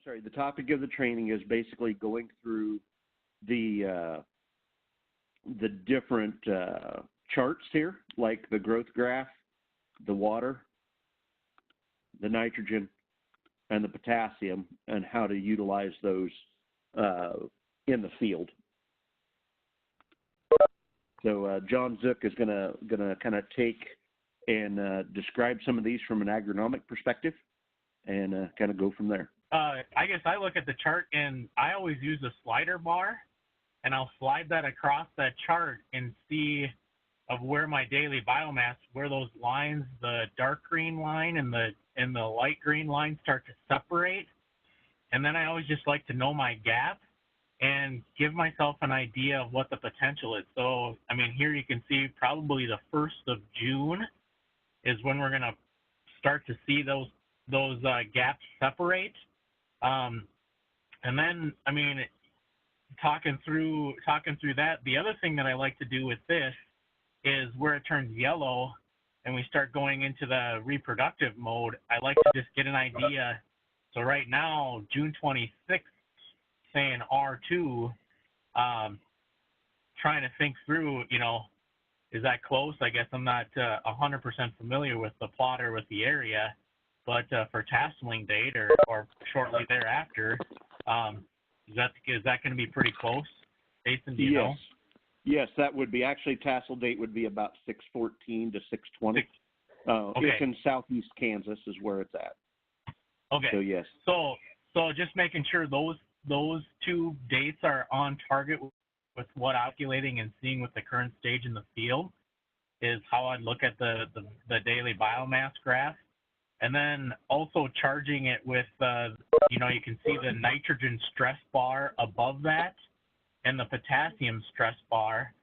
sorry, the topic of the training is basically going through the different charts here, like the growth graph, the water, the nitrogen, and the potassium, and how to utilize those in the field. So Jon Zuk is gonna kind of take and describe some of these from an agronomic perspective, and kind of go from there. I guess I look at the chart, and I always use a slider bar, and I'll slide that across that chart and see of where my daily biomass, where those lines, the dark green line and the light green line start to separate. And then I always just like to know my gap and give myself an idea of what the potential is. So, I mean, here you can see probably the 1st of June is when we're going to start to see those gaps separate. And then, I mean, talking through that, the other thing that I like to do with this is where it turns yellow and we start going into the reproductive mode, I like to just get an idea. So right now, June 26th, saying R2, trying to think through, you know, is that close? I guess I'm not 100% familiar with the plot or with the area, but for tasseling date or shortly thereafter, is that going to be pretty close? Jason, do you know? Yes, that would be, actually tassel date would be about 6/14 to 6/20. Okay. It's in southeast Kansas is where it's at. Okay. So yes. So just making sure those two dates are on target with what I'm calculating and seeing with the current stage in the field is how I'd look at the daily biomass graph. And then also charging it with, you know, you can see the nitrogen stress bar above that and the potassium stress bar.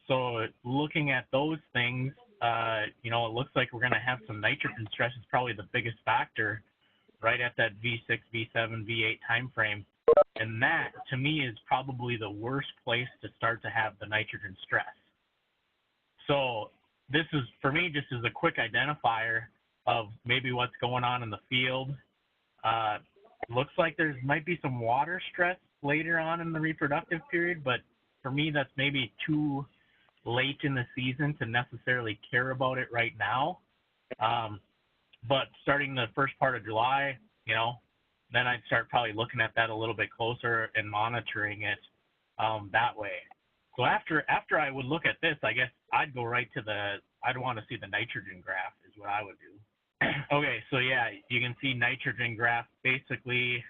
So looking at those things, you know, it looks like we're going to have some nitrogen stress is probably the biggest factor right at that V6, V7, V8 time frame. And that, to me, is probably the worst place to start to have the nitrogen stress. So this is, for me, just as a quick identifier of maybe what's going on in the field. Looks like there might be some water stress later on in the reproductive period, but for me, that's maybe too late in the season to necessarily care about it right now. But starting the first part of July, you know, then I'd start probably looking at that a little bit closer and monitoring it that way. So after I would look at this, I guess I'd go right to I'd want to see the nitrogen graph is what I would do. Okay, so yeah, you can see nitrogen graph basically,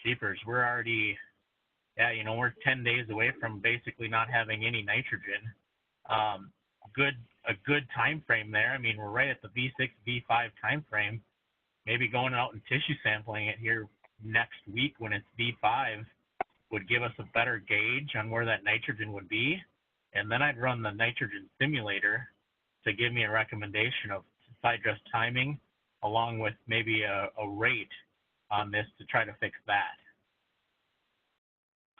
jeepers, we're already, yeah, you know, we're 10 days away from basically not having any nitrogen. A good time frame there. I mean, we're right at the V6, V5 time frame. Maybe going out and tissue sampling it here next week when it's V5 would give us a better gauge on where that nitrogen would be. And then I'd run the nitrogen simulator to give me a recommendation of side dress timing along with maybe a rate on this to try to fix that.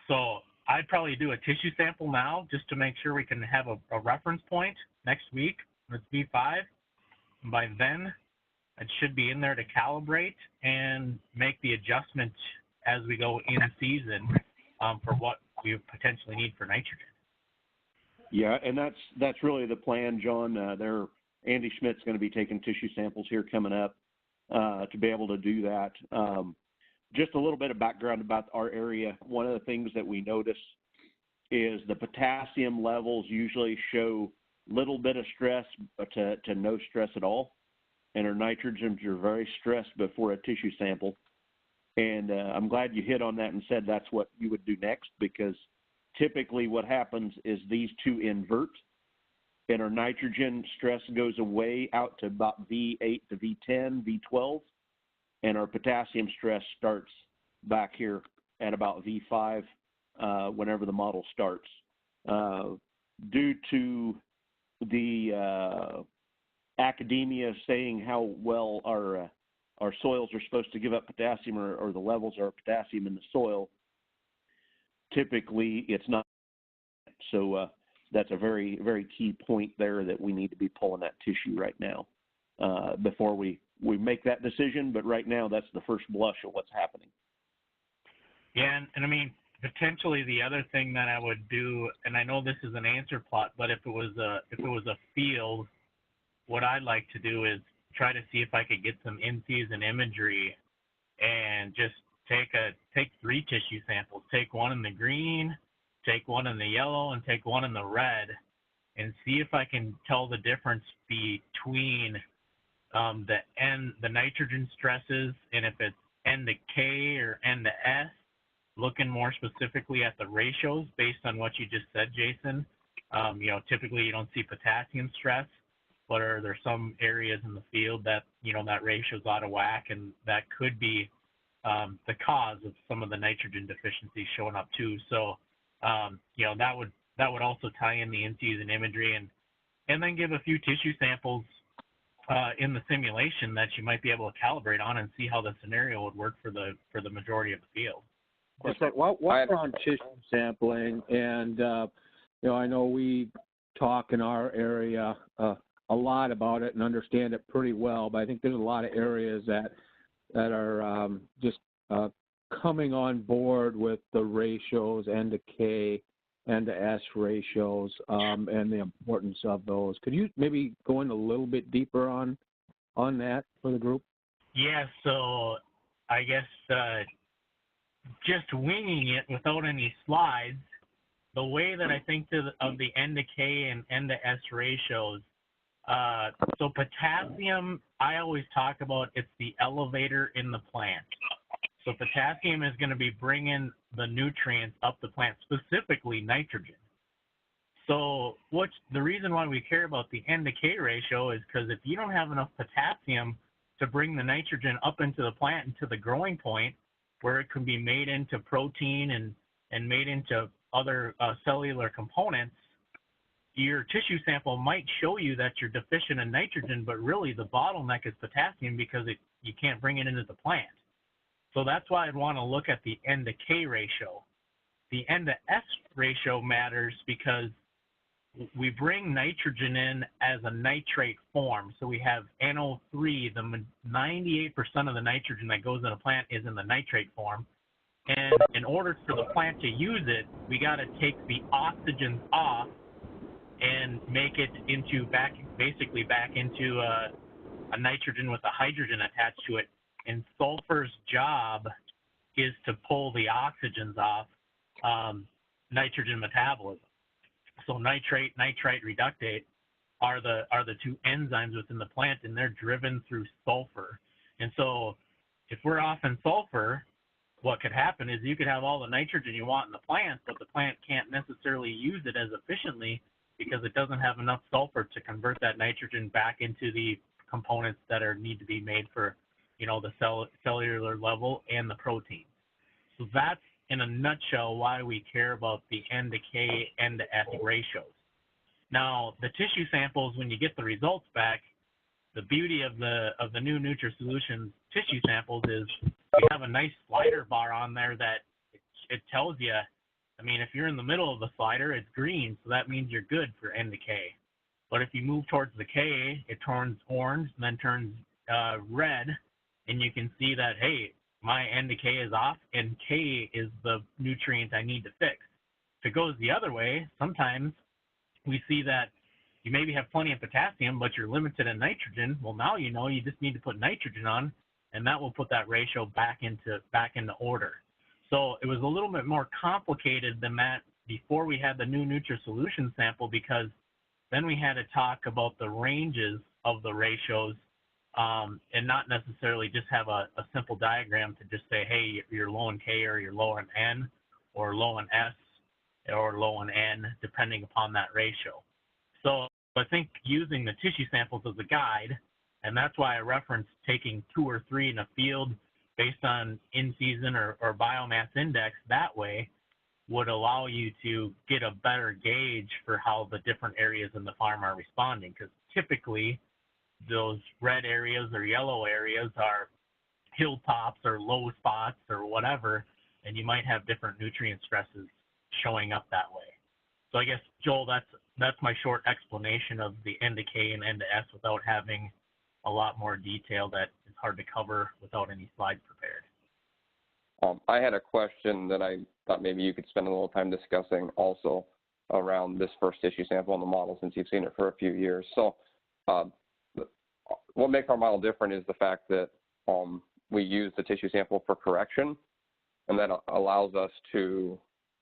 So I'd probably do a tissue sample now just to make sure we can have a reference point next week when it's V5. And by then, it should be in there to calibrate and make the adjustment as we go in season for what we potentially need for nitrogen. Yeah, and that's really the plan, John. Andy Schmidt's going to be taking tissue samples here coming up to be able to do that. Just a little bit of background about our area. One of the things that we notice is the potassium levels usually show little bit of stress to no stress at all. And our nitrogens are very stressed before a tissue sample. And I'm glad you hit on that and said that's what you would do next, because typically what happens is these two invert and our nitrogen stress goes away out to about V8 to V10, V12, and our potassium stress starts back here at about V5 whenever the model starts. Due to the academia saying how well our soils are supposed to give up potassium or the levels of potassium in the soil, typically it's not. So that's a very, very key point there that we need to be pulling that tissue right now before we we make that decision, but right now that's the first blush of what's happening. Yeah, and I mean, potentially the other thing that I would do, and I know this is an answer plot, but if it was a field, what I'd like to do is try to see if I could get some in-season imagery and just take 3 tissue samples, take one in the green, take one in the yellow, and take one in the red, and see if I can tell the difference between the nitrogen stresses, and if it's N to K or N to S, looking more specifically at the ratios based on what you just said, Jason. Typically you don't see potassium stress, but are there some areas in the field that, that ratio's out of whack, and that could be the cause of some of the nitrogen deficiency showing up too. So, that would also tie in the in-season imagery, and then give a few tissue samples in the simulation that you might be able to calibrate on and see how the scenario would work for the majority of the field. Just like while we're on tissue sampling, and I know we talk in our area a lot about it and understand it pretty well, but I think there's a lot of areas that are just coming on board with the ratios, N to K, N to S ratios, and the importance of those. Could you maybe go in a little bit deeper on that for the group? Yeah, so I guess just winging it without any slides, the way that I think of the N to K and N to S ratios, so potassium, I always talk about it's the elevator in the plant. So potassium is going to be bringing the nutrients up the plant, specifically nitrogen. So the reason why we care about the N to K ratio is because if you don't have enough potassium to bring the nitrogen up into the plant and to the growing point where it can be made into protein and made into other cellular components, your tissue sample might show you that you're deficient in nitrogen, but really the bottleneck is potassium because you can't bring it into the plant. So that's why I'd want to look at the N to K ratio. The N to S ratio matters because we bring nitrogen in as a nitrate form. So we have NO3, 98% of the nitrogen that goes in a plant is in the nitrate form. And in order for the plant to use it, we got to take the oxygens off and make it basically back into a nitrogen with a hydrogen attached to it. And sulfur's job is to pull the oxygens off nitrogen metabolism. So nitrate, nitrite reductate are the 2 enzymes within the plant, and they're driven through sulfur. And so if we're off in sulfur, what could happen is you could have all the nitrogen you want in the plant, but the plant can't necessarily use it as efficiently because it doesn't have enough sulfur to convert that nitrogen back into the components that need to be made for, the cellular level and the protein. So that's, in a nutshell, why we care about the N to K, N to S ratios. Now, the tissue samples, when you get the results back, the beauty of the new NutriSolutions tissue samples is we have a nice slider bar on there that it tells you, if you're in the middle of the slider, it's green, so that means you're good for N to K. But if you move towards the K, it turns orange and then turns red, and you can see that, hey, my N to K is off, and K is the nutrient I need to fix. If it goes the other way, sometimes we see that you maybe have plenty of potassium, but you're limited in nitrogen. Well, now you just need to put nitrogen on, and that will put that ratio back into order. So it was a little bit more complicated than that before we had the new NutriSolutions sample, because then we had to talk about the ranges of the ratios, and not necessarily just have a simple diagram to just say, hey, you're low in K or you're low in N or low in S or low in N, depending upon that ratio. So I think using the tissue samples as a guide, and that's why I referenced taking 2 or 3 in a field based on in-season or biomass index, that way would allow you to get a better gauge for how the different areas in the farm are responding, because typically those red areas or yellow areas are hilltops or low spots or whatever, and you might have different nutrient stresses showing up that way. So I guess, Joel, that's my short explanation of the N to K and N to S without having a lot more detail that is hard to cover without any slides prepared. I had a question that I thought maybe you could spend a little time discussing also around this first tissue sample in the model, since you've seen it for a few years. So what makes our model different is the fact that we use the tissue sample for correction, and that allows us to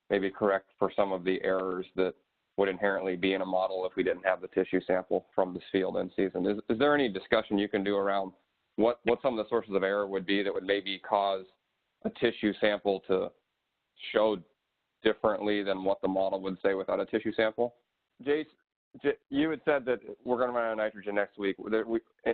maybe correct for some of the errors that would inherently be in a model if we didn't have the tissue sample from this field in season. Is there any discussion you can do around what some of the sources of error would be that would maybe cause a tissue sample to show differently than what the model would say without a tissue sample? Jace, you had said that we're going to run out of nitrogen next week.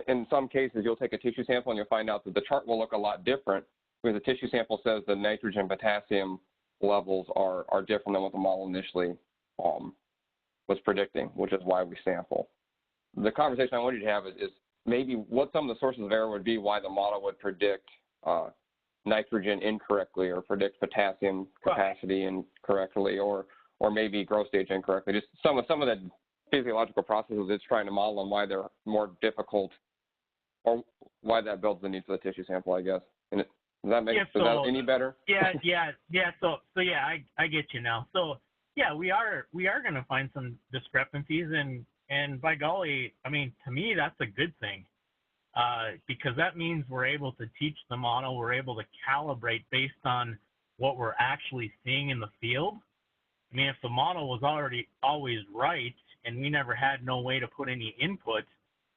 In some cases, you'll take a tissue sample and you'll find out that the chart will look a lot different because the tissue sample says the nitrogen potassium levels are different than what the model initially was predicting, which is why we sample. The conversation I wanted you to have is maybe what some of the sources of error would be why the model would predict nitrogen incorrectly or predict potassium capacity incorrectly, or maybe growth stage incorrectly. Just some of the physiological processes it's trying to model and why they're more difficult, or why that builds the need for the tissue sample, I guess. And does that make is that any better? Yeah. So I get you now. So yeah, we are going to find some discrepancies, and by golly, I mean, to me that's a good thing, because that means we're able to teach the model, we're able to calibrate based on what we're actually seeing in the field. I mean, if the model was always right and we never had no way to put any input,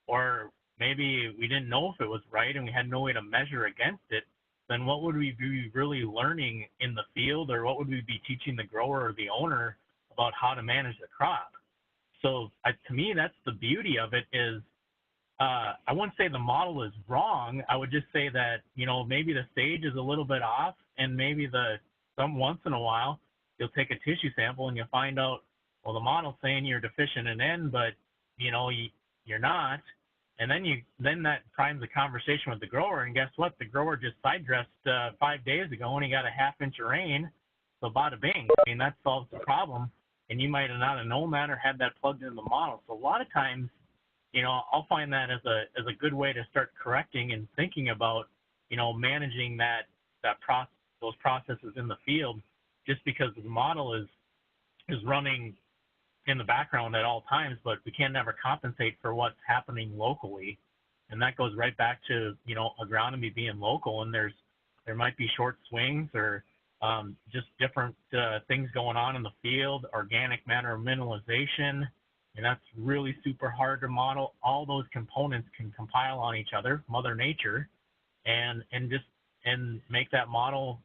or maybe we didn't know if it was right and we had no way to measure against it, then what would we be really learning in the field, or what would we be teaching the grower or the owner about how to manage the crop? So to me, that's the beauty of it is, I wouldn't say the model is wrong. I would just say that, maybe the stage is a little bit off, and maybe once in a while, you'll take a tissue sample and you'll find out, well, the model's saying you're deficient in N, but, you're not. And then that primes the conversation with the grower, and guess what? The grower just side dressed 5 days ago and he got a half-inch of rain, so bada bing. I mean, that solves the problem, and you might have not have known that or had that plugged into the model. So a lot of times, I'll find that as a good way to start correcting and thinking about, managing those processes in the field, just because the model is running in the background at all times, but we can never compensate for what's happening locally. And that goes right back to, agronomy being local, and there might be short swings or just different things going on in the field, organic matter mineralization, and that's really super hard to model. All those components can compile on each other, Mother Nature, and make that model,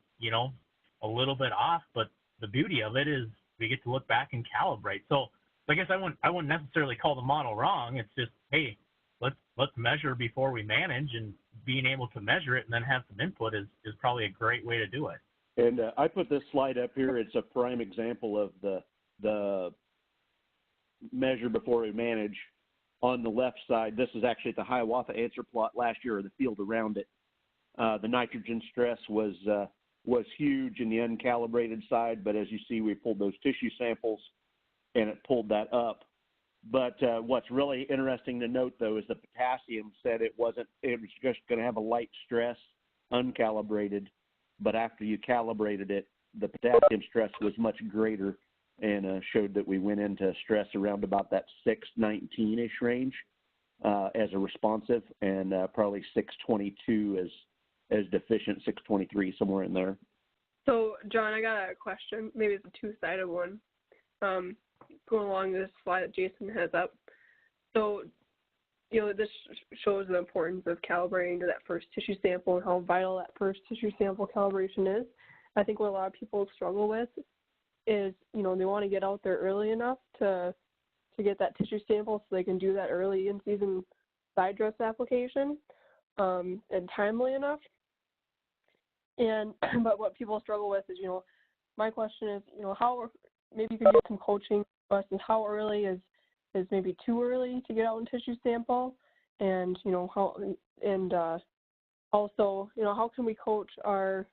a little bit off. But the beauty of it is we get to look back and calibrate. So I guess I wouldn't necessarily call the model wrong. It's just, hey, let's measure before we manage, and being able to measure it and then have some input is probably a great way to do it. And I put this slide up here. It's a prime example of the measure before we manage. On the left side, this is actually the Hiawatha answer plot last year, or the field around it. The nitrogen stress was huge in the uncalibrated side, but as you see, we pulled those tissue samples and it pulled that up. But what's really interesting to note, though, is the potassium said it was just going to have a light stress, uncalibrated, but after you calibrated it, the potassium stress was much greater, and showed that we went into stress around about that 619-ish range as a responsive, and probably 622 as deficient, 623, somewhere in there. So, John, I got a question. Maybe it's a two-sided one. Going along this slide that Jason has up. So, this shows the importance of calibrating to that first tissue sample and how vital that first tissue sample calibration is. I think what a lot of people struggle with is, they want to get out there early enough to get that tissue sample so they can do that early in-season side dress application and timely enough. But what people struggle with is, my question is, how, maybe you can do some coaching for us, is how early is maybe too early to get out in tissue sample, and also, how can we coach our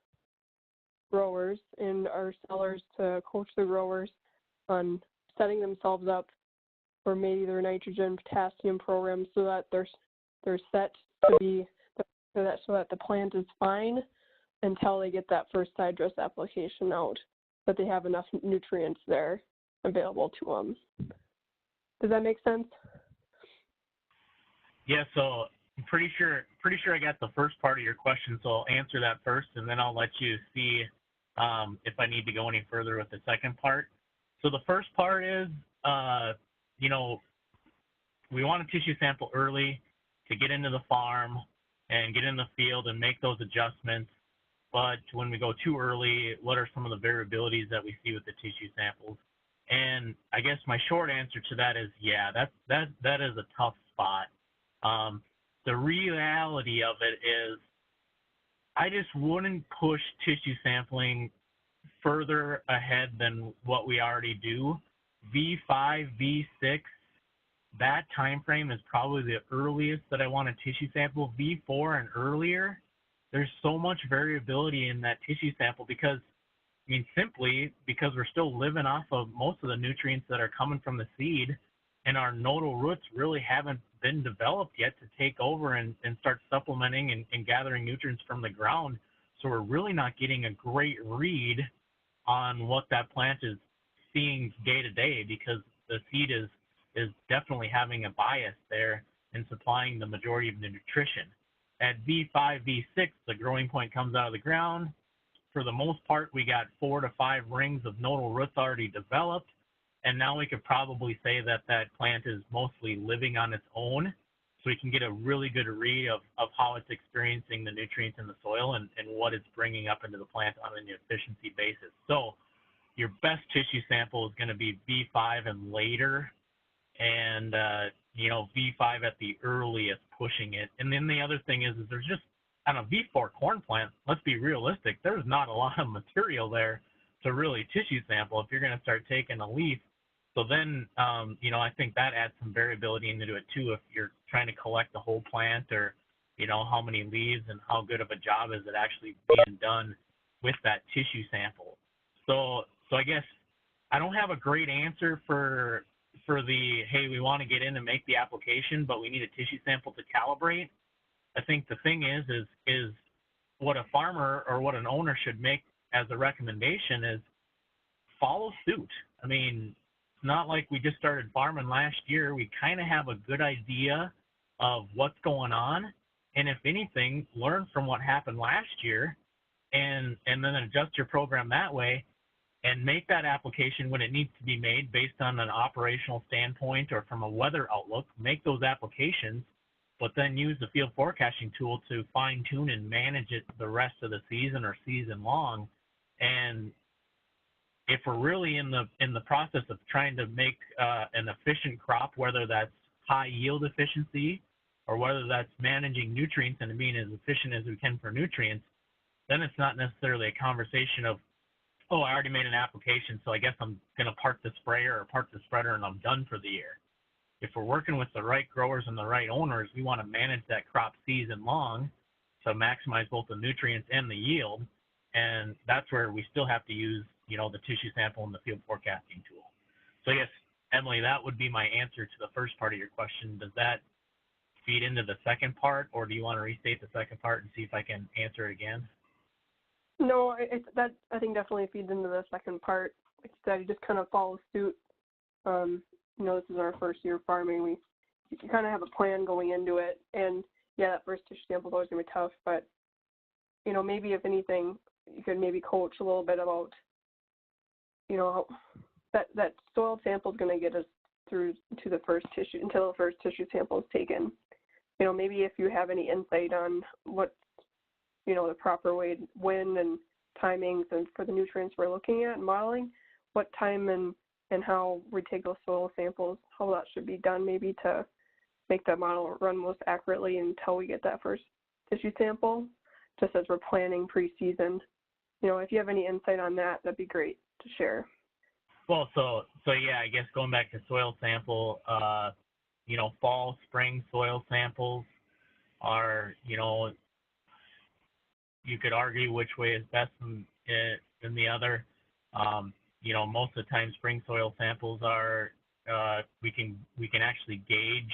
growers and our sellers to coach the growers on setting themselves up for maybe their nitrogen potassium program so that they're they're set to be so that the plant is fine until they get that first side dress application out, that they have enough nutrients there available to them. Does that make sense? Yeah, so I'm pretty sure I got the first part of your question, so I'll answer that first, and then I'll let you see if I need to go any further with the second part. So the first part is, you know, we want a tissue sample early to get into the farm and get in the field and make those adjustments. But when we go too early, what are some of the variabilities that we see with the tissue samples? And I guess my short answer to that is, yeah, that is a tough spot. The reality of it is, I just wouldn't push tissue sampling further ahead than what we already do. V5, V6, that time frame is probably the earliest that I want a tissue sample. V4 and earlier, there's so much variability in that tissue sample because, I mean, simply because we're still living off of most of the nutrients that are coming from the seed, and our nodal roots really haven't been developed yet to take over and start supplementing and gathering nutrients from the ground. So we're really not getting a great read on what that plant is seeing day to day, because the seed is definitely having a bias there in supplying the majority of the nutrition. At V5, V6, the growing point comes out of the ground. For the most part, we got 4 to 5 rings of nodal roots already developed. And now we could probably say that that plant is mostly living on its own. So we can get a really good read of how it's experiencing the nutrients in the soil and what it's bringing up into the plant on an efficiency basis. So your best tissue sample is going to be V5 and later, and you know, V5 at the earliest pushing it. And then the other thing is there's just, on a V4 corn plant, let's be realistic, there's not a lot of material there to really tissue sample if you're going to start taking a leaf. So then, you know, I think that adds some variability into it too, if you're trying to collect the whole plant, or, you know, how many leaves and how good of a job is it actually being done with that tissue sample. So I guess I don't have a great answer for the, hey, we want to get in and make the application, but we need a tissue sample to calibrate. I think the thing is what a farmer or what an owner should make as a recommendation is follow suit. I mean, it's not like we just started farming last year. We kind of have a good idea of what's going on, and if anything, learn from what happened last year and then adjust your program that way, and make that application when it needs to be made based on an operational standpoint or from a weather outlook. Make those applications, but then use the field forecasting tool to fine tune and manage it the rest of the season or season long. And if we're really in the process of trying to make an efficient crop, whether that's high yield efficiency or whether that's managing nutrients and being as efficient as we can for nutrients, then it's not necessarily a conversation of, oh, I already made an application, so I guess I'm going to park the sprayer or park the spreader and I'm done for the year. If we're working with the right growers and the right owners, we want to manage that crop season long to maximize both the nutrients and the yield. And that's where we still have to use, you know, the tissue sample and the field forecasting tool. So yes, Emily, that would be my answer to the first part of your question. Does that feed into the second part, or do you want to restate the second part and see if I can answer it again? No, that I think definitely feeds into the second part. Like you said, you just kind of follow suit. You know, this is our first year farming. You kind of have a plan going into it, and yeah, that first tissue sample is always gonna be tough. But you know, maybe if anything, you could maybe coach a little bit about, you know, that soil sample is gonna get us through to the first tissue until the first tissue sample is taken. You know, maybe if you have any insight on what, you know, the proper way, when and timings and for the nutrients we're looking at and modeling, what time and how we take those soil samples, how that should be done maybe to make that model run most accurately until we get that first tissue sample, just as we're planning pre-season. You know, if you have any insight on that, that'd be great to share. Well, so yeah, I guess going back to soil sample, you know, fall, spring soil samples are, you know, you could argue which way is best than the other. You know, most of the time spring soil samples are, we can actually gauge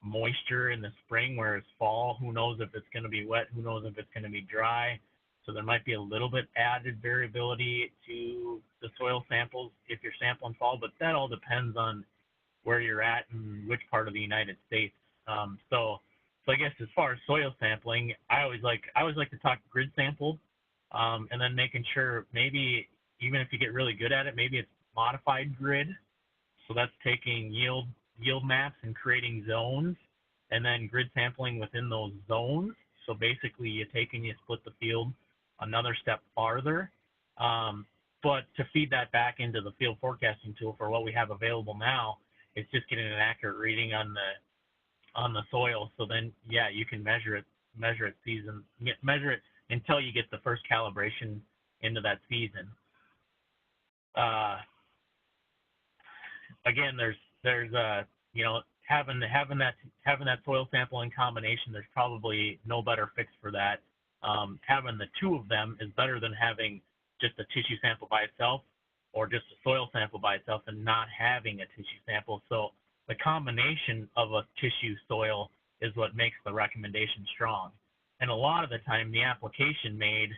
moisture in the spring, whereas fall, who knows if it's going to be wet, who knows if it's going to be dry. So there might be a little bit added variability to the soil samples if you're sampling fall, but that all depends on where you're at and which part of the United States. So I guess as far as soil sampling, I always like to talk grid sample, and then making sure maybe even if you get really good at it, maybe it's modified grid. So that's taking yield maps and creating zones, and then grid sampling within those zones. So basically, you split the field another step farther. But to feed that back into the field forecasting tool for what we have available now, it's just getting an accurate reading on the soil. So then, yeah, you can measure it until you get the first calibration into that season. Again, there's having that soil sample in combination, there's probably no better fix for that. Having the two of them is better than having just a tissue sample by itself or just a soil sample by itself and not having a tissue sample. So the combination of a tissue soil is what makes the recommendation strong. And a lot of the time, the application made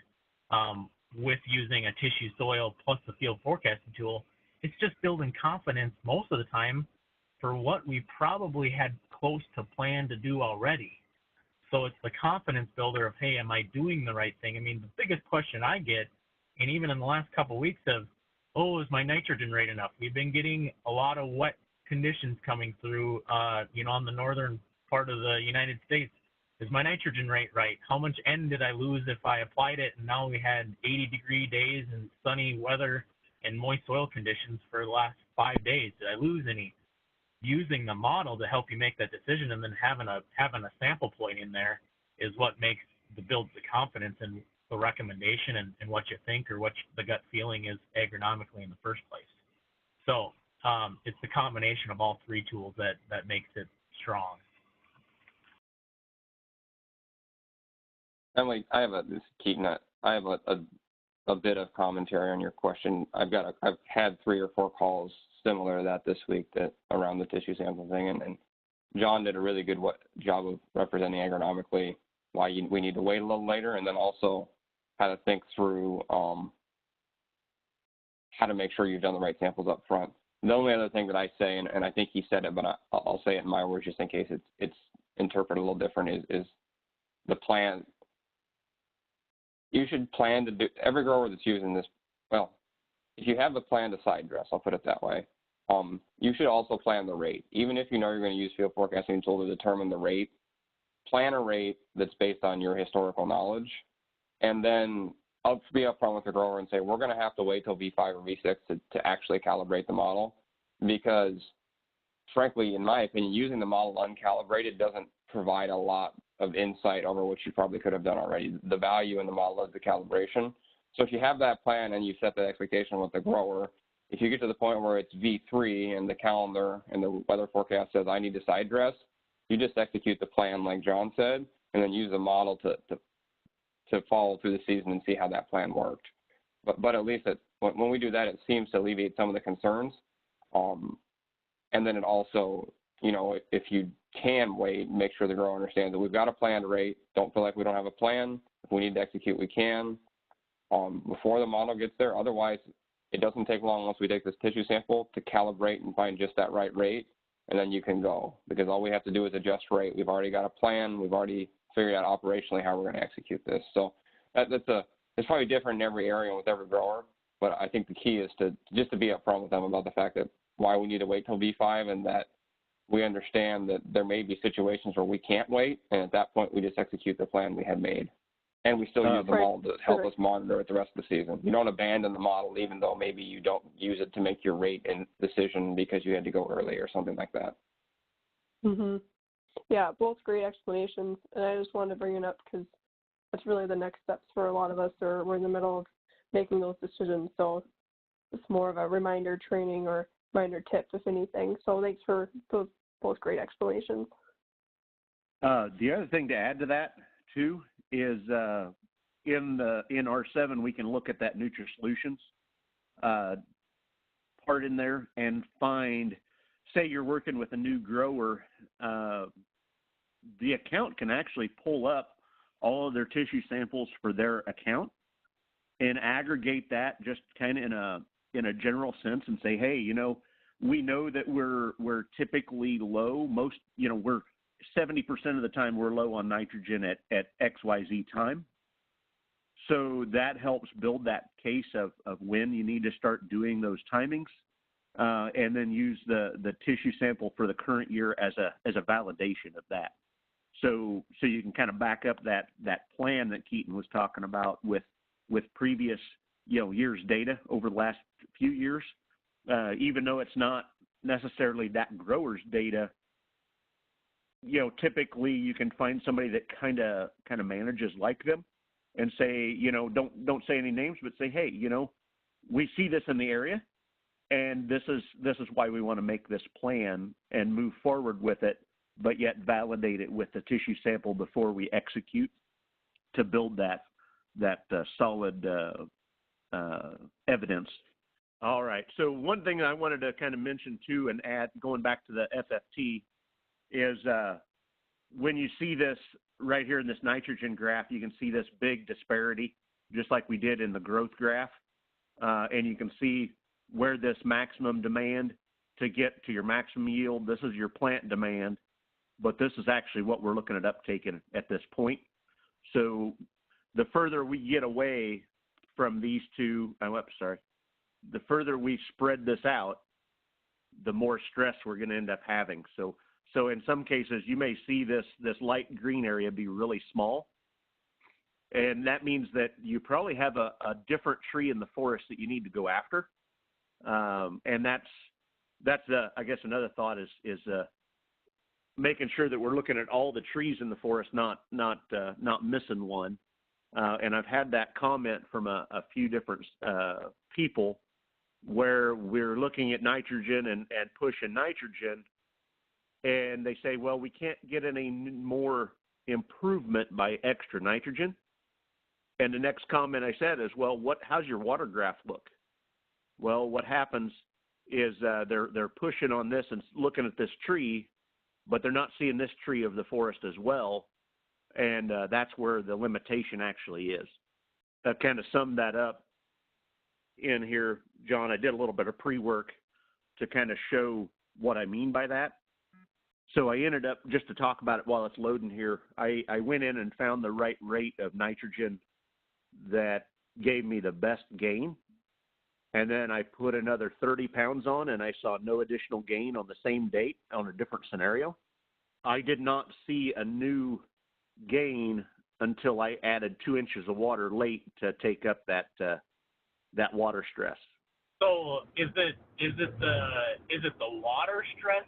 with using a tissue soil plus the field forecasting tool, it's just building confidence most of the time for what we probably had close to plan to do already. So it's the confidence builder of, hey, am I doing the right thing? I mean, the biggest question I get, and even in the last couple of weeks of, is my nitrogen rate enough? We've been getting a lot of wet conditions coming through, on the northern part of the United States. Is my nitrogen rate right? How much N did I lose if I applied it? And now we had 80-degree days and sunny weather and moist soil conditions for the last 5 days. Did I lose any? Using the model to help you make that decision, and then having a sample point in there is what builds the confidence in the recommendation and what you think or what the gut feeling is agronomically in the first place. So it's the combination of all three tools that makes it strong. Emily, this is Keaton. I have a bit of commentary on your question. I've had 3 or 4 calls similar to that this week around the tissue sample thing, and John did a really good job of representing agronomically why we need to wait a little later, and then also how to think through how to make sure you've done the right samples up front. The only other thing that I say, and I think he said it, but I'll say it in my words just in case it's interpreted a little different, is the plan. You should plan to do, every grower that's using this, well, if you have a plan to side dress, I'll put it that way, you should also plan the rate. Even if you know you're going to use field forecasting tool to determine the rate, plan a rate that's based on your historical knowledge, and then I'll be upfront with the grower and say, we're going to have to wait till V5 or V6 to actually calibrate the model, because frankly, in my opinion, using the model uncalibrated doesn't provide a lot of insight over what you probably could have done already. The value in the model is the calibration. So if you have that plan and you set that expectation with the grower, if you get to the point where it's V3 and the calendar and the weather forecast says I need to side dress, you just execute the plan like John said, and then use the model to follow through the season and see how that plan worked. But at least when we do that, it seems to alleviate some of the concerns. And then it also, if you can wait, make sure the grower understands that we've got a planned rate. Don't feel like we don't have a plan. If we need to execute, we can before the model gets there. Otherwise, it doesn't take long once we take this tissue sample to calibrate and find just that right rate, and then you can go, because all we have to do is adjust rate. We've already got a plan. We've already figured out operationally how we're going to execute this. So it's probably different in every area with every grower, but I think the key is to be upfront with them about the fact that why we need to wait till V5, and that we understand that there may be situations where we can't wait, and at that point we just execute the plan we had made. And we still use the model to help us monitor it the rest of the season. You don't abandon the model even though maybe you don't use it to make your rate and decision because you had to go early or something like that. Mhm. Yeah, both great explanations, and I just wanted to bring it up because that's really the next steps for a lot of us, or we're in the middle of making those decisions. So it's more of a reminder training or reminder tip, if anything. So thanks for those both great explanations. The other thing to add to that too is in R7 we can look at that NutriSolutions part in there and find, say you're working with a new grower the account can actually pull up all of their tissue samples for their account and aggregate that just kind of in a general sense and say, hey, we know that we're typically low. We're 70% of the time we're low on nitrogen at XYZ time. So that helps build that case of when you need to start doing those timings, and then use the tissue sample for the current year as a validation of that. So you can kind of back up that plan that Keaton was talking about with previous years' data over the last few years, even though it's not necessarily that grower's data. Typically you can find somebody that kind of manages like them and say, don't say any names, but say, hey, we see this in the area, and this is why we want to make this plan and move forward with it, but yet validate it with the tissue sample before we execute to build that solid evidence. All right. So one thing I wanted to kind of mention too, and add, going back to the FFT, is when you see this right here in this nitrogen graph, you can see this big disparity, just like we did in the growth graph, and you can see where this maximum demand to get to your maximum yield. This is your plant demand, but this is actually what we're looking at uptaking at this point. So the further we get away from these two, the further we spread this out, the more stress we're going to end up having. So in some cases, you may see this light green area be really small, and that means that you probably have a different tree in the forest that you need to go after. And that's I guess another thought is making sure that we're looking at all the trees in the forest, not missing one. And I've had that comment from a few different people where we're looking at nitrogen and pushing nitrogen, and they say, well, we can't get any more improvement by extra nitrogen. And the next comment I said is, well, how's your water graph look? Well, what happens is they're pushing on this and looking at this tree, but they're not seeing this tree of the forest as well, and that's where the limitation actually is. I've kind of summed that up in here, John. I did a little bit of pre-work to kind of show what I mean by that. So I ended up, just to talk about it while it's loading here, I went in and found the right rate of nitrogen that gave me the best gain. And then I put another 30 pounds on, and I saw no additional gain on the same date on a different scenario. I did not see a new gain until I added 2 inches of water late to take up that water stress. So is it the water stress?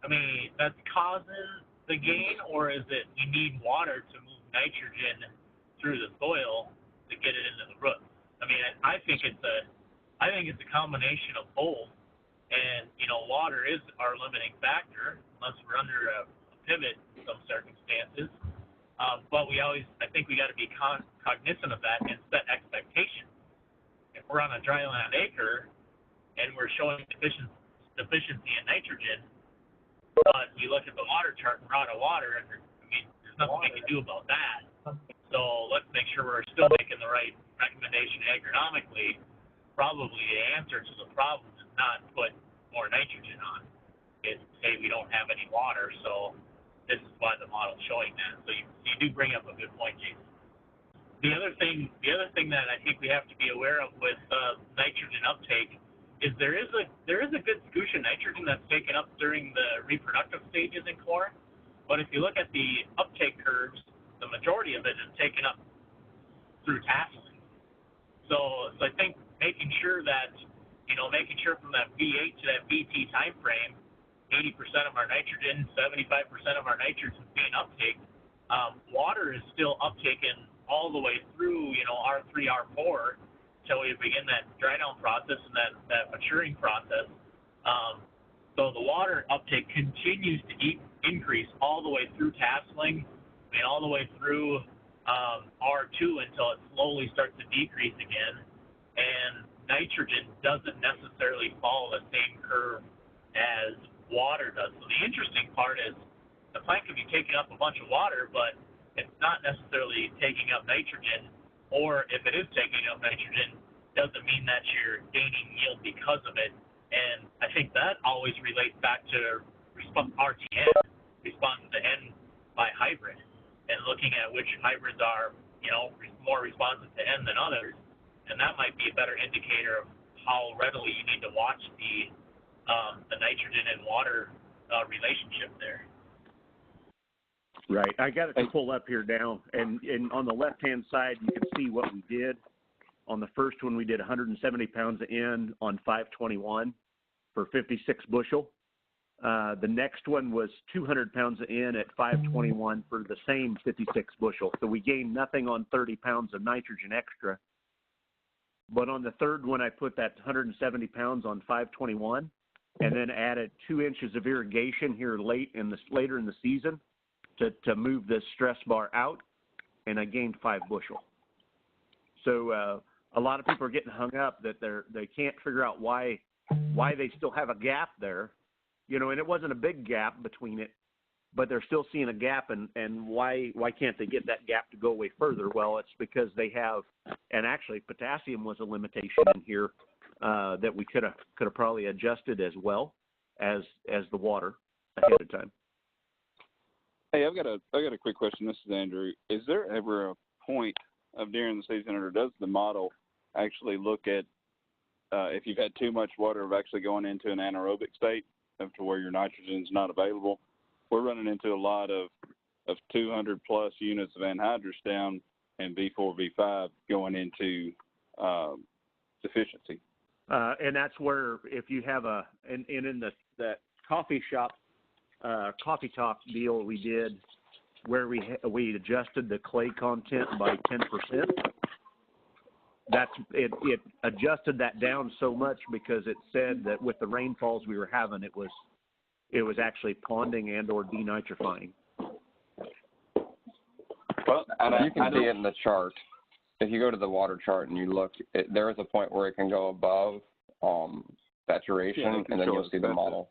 I mean, that's causing the gain, or is it you need water to move nitrogen through the soil to get it into the roots? I mean, I think it's a combination of both, and water is our limiting factor unless we're under a pivot in some circumstances. But I think we got to be cognizant of that and set expectations. If we're on a dry land acre and we're showing deficiency in nitrogen, but you look at the water chart and we're out of water, and there's nothing we can do about that. So let's make sure we're still making the right recommendation agronomically. Probably the answer to the problem is not put more nitrogen on. It's say we don't have any water, so this is why the model's showing that. So you do bring up a good point, Jason. The other thing that I think we have to be aware of with nitrogen uptake is there is a good scootch of nitrogen that's taken up during the reproductive stages in corn. But if you look at the uptake curves, the majority of it is taken up through tasseling. So I think making sure from that V8 to that VT time frame, 80% of our nitrogen, 75% of our nitrogen is being uptaken. Water is still uptaken all the way through, R3, R4, until we begin that dry down process and that maturing process. So the water uptake continues to increase all the way through tasseling, all the way through R2 until it slowly starts to decrease again. And nitrogen doesn't necessarily follow the same curve as water does. So the interesting part is the plant could be taking up a bunch of water, but it's not necessarily taking up nitrogen, or if it is taking up nitrogen, doesn't mean that you're gaining yield because of it. And I think that always relates back to RTN, response to N by hybrid, and looking at which hybrids are, more responsive to N than others. And that might be a better indicator of how readily you need to watch the nitrogen and water relationship there. Right. I got it to pull up here now, and on the left-hand side, you can see what we did. On the first one, we did 170 pounds of N on 521 for 56 bushel. The next one was 200 pounds of N at 521 for the same 56 bushel. So we gained nothing on 30 pounds of nitrogen extra. But on the third one, I put that 170 pounds on 521 and then added 2 inches of irrigation here later in the season to move the stress bar out, and I gained 5 bushel. So a lot of people are getting hung up that they can't figure out why they still have a gap there, and it wasn't a big gap between it, but they're still seeing a gap, and why can't they get that gap to go away further? Well, it's because they have, and actually potassium was a limitation in here that we could have probably adjusted as well as the water ahead of time. Hey, I've got a quick question. This is Andrew. Is there ever a point of during the season, or does the model actually look at if you've had too much water of actually going into an anaerobic state up to where your nitrogen is not available? We're running into a lot of 200 plus units of anhydrous down and V4, V5 going into deficiency. And that's where if you have in that coffee shop, coffee talk deal we did where we adjusted the clay content by 10%. It adjusted that down so much because it said that with the rainfalls we were having, it was actually ponding and or denitrifying. Well, and you can see it in the chart. If you go to the water chart and you look, there is a point where it can go above saturation, and then you'll see the model.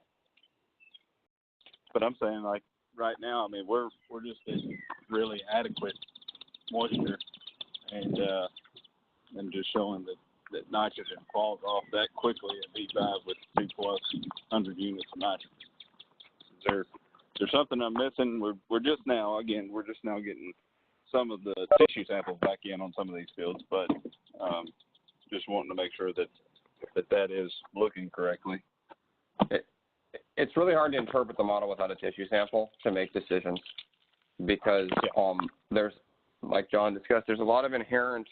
But I'm saying, like, right now, I mean, we're just at really adequate moisture, and just showing that nitrogen falls off that quickly at V5 with 200+ units of nitrogen. Is there something I'm missing? We're just now getting some of the tissue samples back in on some of these fields, but just wanting to make sure that is looking correctly. It's really hard to interpret the model without a tissue sample to make decisions because there's, like John discussed, there's a lot of inherent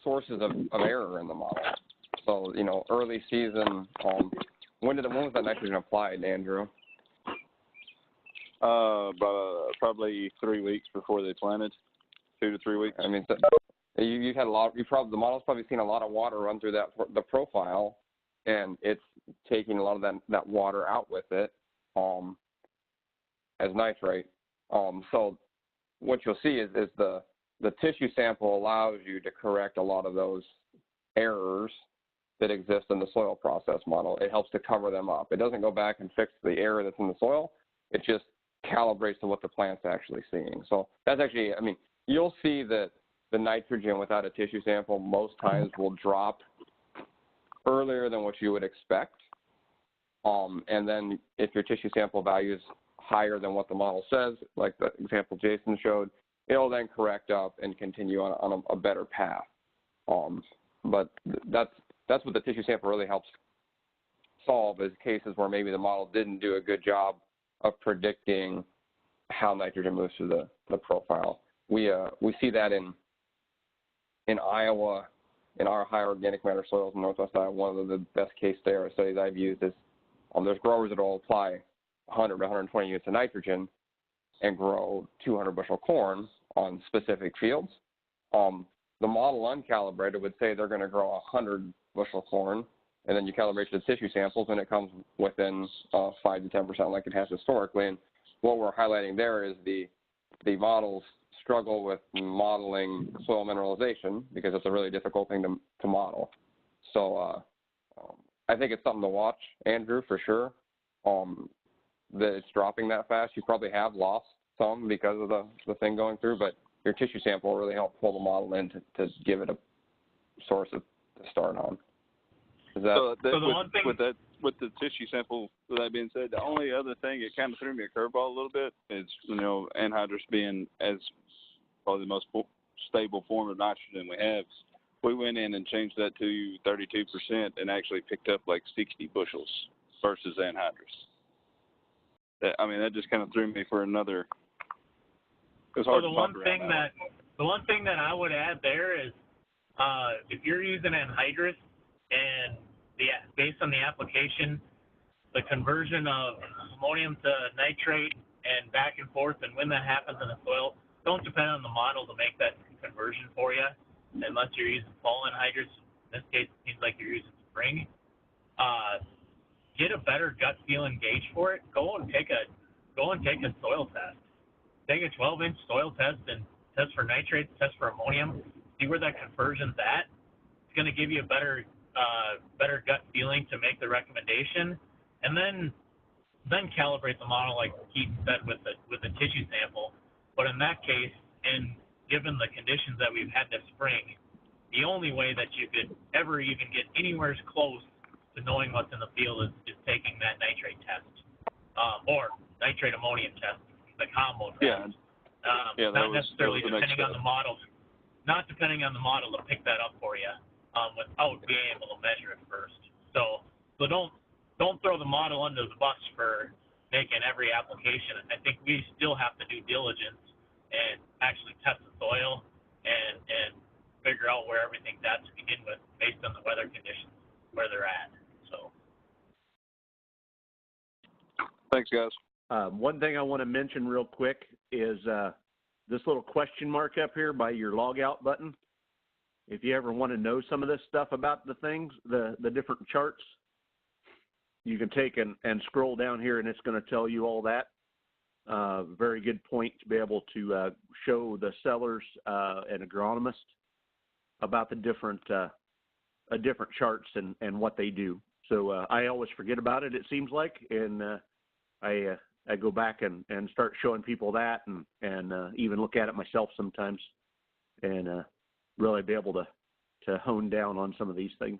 sources of error in the model. So, early season, when was that nitrogen applied, Andrew? Probably 3 weeks before they planted, 2 to 3 weeks. I mean, so you had a lot. The model's probably seen a lot of water run through the profile, and it's taking a lot of that water out with it as nitrate. So what you'll see is the tissue sample allows you to correct a lot of those errors that exist in the soil process model. It helps to cover them up. It doesn't go back and fix the error that's in the soil. It just calibrates to what the plant's actually seeing. So that's actually, you'll see that the nitrogen without a tissue sample most times will drop earlier than what you would expect. And then if your tissue sample value is higher than what the model says, like the example Jason showed, it'll then correct up and continue on a better path. But that's what the tissue sample really helps solve, is cases where maybe the model didn't do a good job of predicting how nitrogen moves through the profile. We see that in Iowa, in our high organic matter soils in Northwest Iowa. One of the best case studies I've used is there's growers that will apply 100 to 120 units of nitrogen and grow 200 bushel corn on specific fields. The model uncalibrated would say they're going to grow 100 bushel corn, and then you calibrate the tissue samples, and it comes within 5 to 10% like it has historically. And what we're highlighting there is the models struggle with modeling soil mineralization because it's a really difficult thing to model. So I think it's something to watch, Andrew, for sure. that it's dropping that fast. You probably have lost some because of the thing going through, but your tissue sample will really help pull the model in to give it a source to start on. Is that, with the tissue sample, with that being said, the only other thing it kind of threw me a curveball a little bit is, anhydrous being as probably the most stable form of nitrogen we have. We went in and changed that to 32% and actually picked up like 60 bushels versus anhydrous. That just kind of threw me for another. It's hard the to one thing that I would add there is, if you're using anhydrous and based on the application, the conversion of ammonium to nitrate and back and forth, and when that happens in the soil, don't depend on the model to make that conversion for you, unless you're using fall anhydrous. In this case, it seems like you're using spring. Get a better gut feel and gauge for it. Go and take a soil test. Take a 12-inch soil test and test for nitrates, test for ammonium. See where that conversion's at. It's going to give you a better gut feeling to make the recommendation, and then calibrate the model like Keaton said with the tissue sample. But in that case, and given the conditions that we've had this spring, the only way that you could ever even get anywhere close to knowing what's in the field is taking that nitrate test, or nitrate ammonium test, the combo test. Not necessarily depending on the model. Not depending on the model to pick that up for you, without being able to measure it first. So don't throw the model under the bus for making every application. I think we still have to do diligence and actually test the soil and figure out where everything's at to begin with based on the weather conditions, where they're at. So. Thanks, guys. One thing I want to mention real quick is this little question mark up here by your log out button. If you ever want to know some of this stuff about the things, the different charts, you can take and scroll down here, and it's going to tell you all that. Very good point to be able to show the sellers and agronomists about the different charts and what they do. So I always forget about it, it seems like, and I go back and start showing people that and even look at it myself sometimes and really be able to hone down on some of these things.